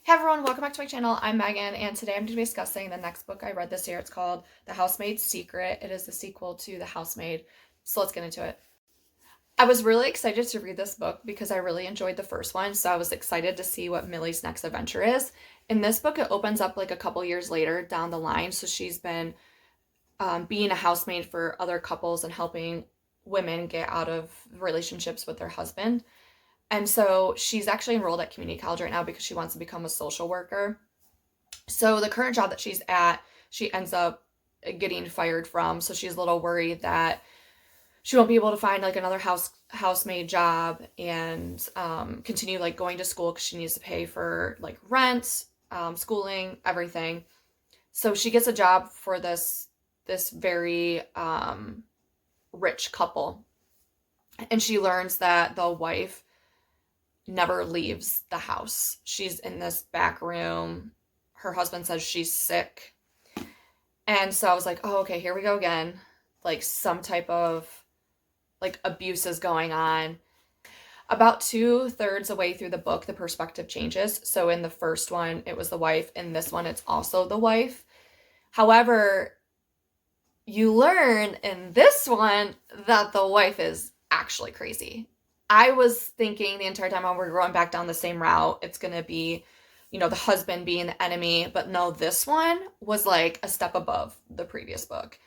Hey everyone, welcome back to my channel. I'm Megan, and today I'm going to be discussing the next book I read this year. It's called The Housemaid's Secret. It is the sequel to The Housemaid. So let's get into it. I was really excited to read this book because I really enjoyed the first one, so I was excited to see what Millie's next adventure is. In this book, it opens up like a couple years later down the line, so she's been being a housemaid for other couples and helping women get out of relationships with their husband. And so she's actually enrolled at community college right now because she wants to become a social worker. So the current job that she's at, she ends up getting fired from. So she's a little worried that she won't be able to find like another housemaid job and continue like going to school because she needs to pay for like rent, schooling, everything. So she gets a job for this very rich couple, and she learns that the wife never leaves the house. She's in this back room. Her husband says she's sick. And so I was like, oh, okay, here we go again. Like some type of like abuse is going on. About 2/3 away through the book, the perspective changes. So in the first one, it was the wife. In this one, it's also the wife. However, you learn in this one that the wife is actually crazy. I was thinking the entire time, oh, we're going back down the same route. It's going to be, the husband being the enemy. But no, this one was like a step above the previous book.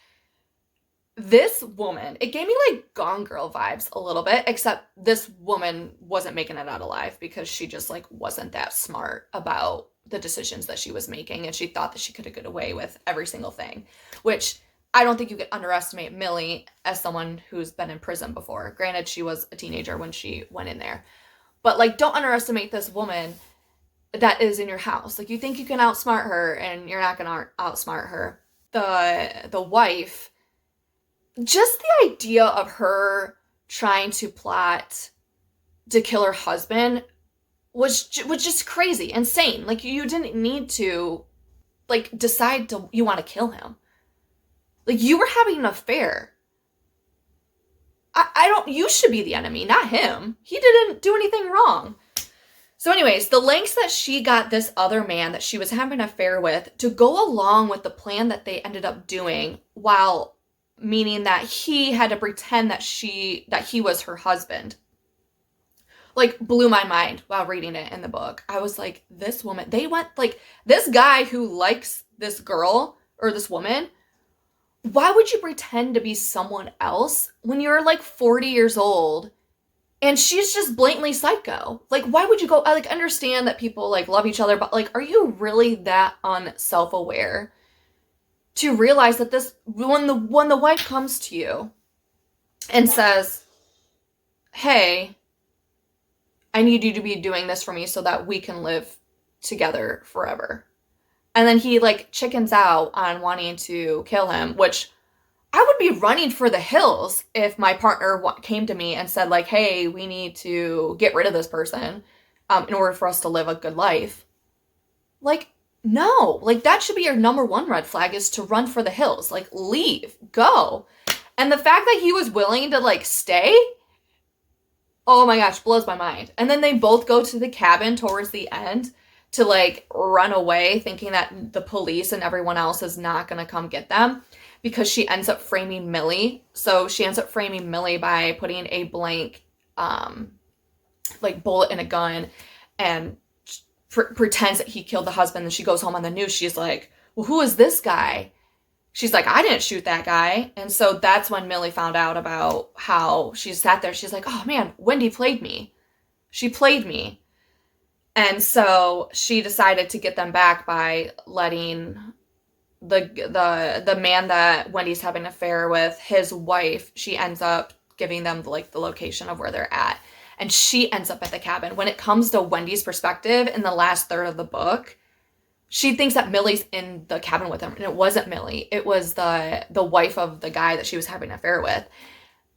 This woman, it gave me like Gone Girl vibes a little bit, except this woman wasn't making it out alive because she just like wasn't that smart about the decisions that she was making. And she thought that she could get away with every single thing, which I don't think you could underestimate Millie as someone who's been in prison before. Granted, she was a teenager when she went in there. But, like, don't underestimate this woman that is in your house. Like, you think you can outsmart her, and you're not going to outsmart her. The wife, just the idea of her trying to plot to kill her husband was just crazy, insane. Like, you didn't need to, like, decide you want to kill him. Like, you were having an affair. You should be the enemy, not him. He didn't do anything wrong. So anyways, the lengths that she got this other man that she was having an affair with to go along with the plan that they ended up doing, while meaning that he had to pretend that he was her husband, like blew my mind while reading it in the book. I was like, this woman, they went like this guy who likes this girl or this woman. Why would you pretend to be someone else when you're like 40 years old and she's just blatantly psycho? Like, why would you go? I like understand that people like love each other, but like, are you really that unself-aware to realize that when the wife comes to you and says, hey, I need you to be doing this for me so that we can live together forever. And then he like chickens out on wanting to kill him, which I would be running for the hills if my partner came to me and said like, hey, we need to get rid of this person in order for us to live a good life. Like, no, like that should be your number one red flag, is to run for the hills. Like, leave, go. And the fact that he was willing to like stay, oh my gosh, blows my mind. And then they both go to the cabin towards the end to like run away, thinking that the police and everyone else is not going to come get them, because she ends up framing Millie. So she ends up framing Millie by putting a blank like bullet in a gun and pretends that he killed the husband. And she goes home on the news. She's like, well, who is this guy? She's like, I didn't shoot that guy. And so that's when Millie found out about how she sat there. She's like, oh man, Wendy played me. She played me. And so she decided to get them back by letting the man that Wendy's having an affair with, his wife, she ends up giving them like the location of where they're at. And she ends up at the cabin. When it comes to Wendy's perspective in the last third of the book, she thinks that Millie's in the cabin with him. And it wasn't Millie. It was the wife of the guy that she was having an affair with.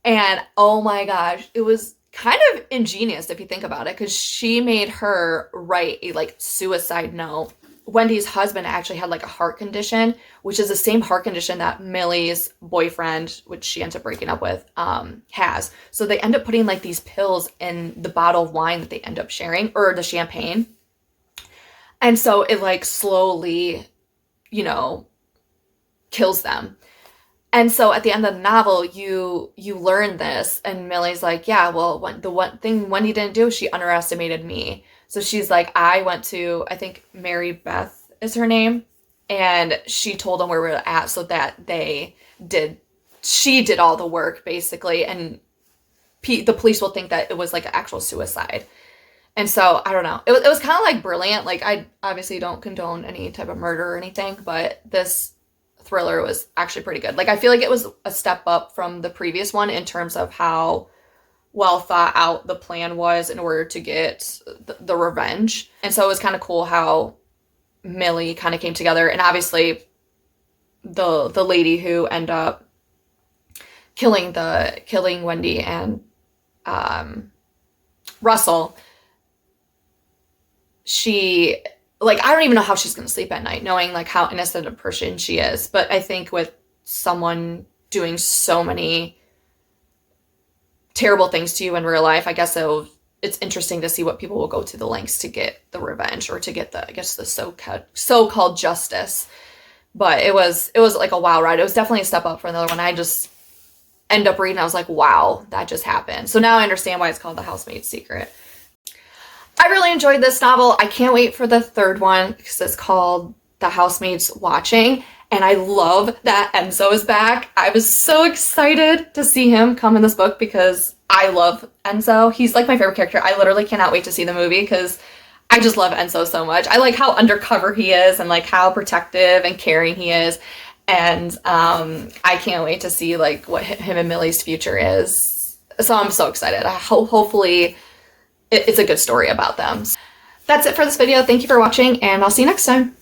And oh my gosh, it was kind of ingenious if you think about it, because she made her write a like suicide note. Wendy's husband actually had like a heart condition, which is the same heart condition that Millie's boyfriend, which she ends up breaking up with, has. So they end up putting like these pills in the bottle of wine that they end up sharing, or the champagne. And so it like slowly, you know, kills them. And so at the end of the novel, you learn this, and Millie's like, yeah, well, the one thing Wendy didn't do, she underestimated me. So she's like, I went to, I think Mary Beth is her name, and she told them where we were at so that she did all the work basically, and the police will think that it was like an actual suicide. And so I don't know. It was kind of like brilliant. Like I obviously don't condone any type of murder or anything, but this thriller was actually pretty good. Like I feel like it was a step up from the previous one in terms of how well thought out the plan was in order to get the revenge. And so it was kind of cool how Millie kind of came together, and obviously the lady who ended up killing Wendy and Russell, she, like, I don't even know how she's going to sleep at night, knowing, like, how innocent a person she is. But I think with someone doing so many terrible things to you in real life, I guess it's interesting to see what people will go to the lengths to get the revenge, or to get the, I guess, the so-called justice. But it was like a wow ride. It was definitely a step up from the other one. I just end up reading, I was like, wow, that just happened. So now I understand why it's called The Housemaid's Secret. I really enjoyed this novel. I can't wait for the third one because it's called The Housemaid's Watching. And I love that Enzo is back. I was so excited to see him come in this book because I love Enzo. He's like my favorite character. I literally cannot wait to see the movie because I just love Enzo so much. I like how undercover he is and like how protective and caring he is. And I can't wait to see like what him and Millie's future is. So I'm so excited. Hopefully it's a good story about them. That's it for this video. Thank you for watching, and I'll see you next time.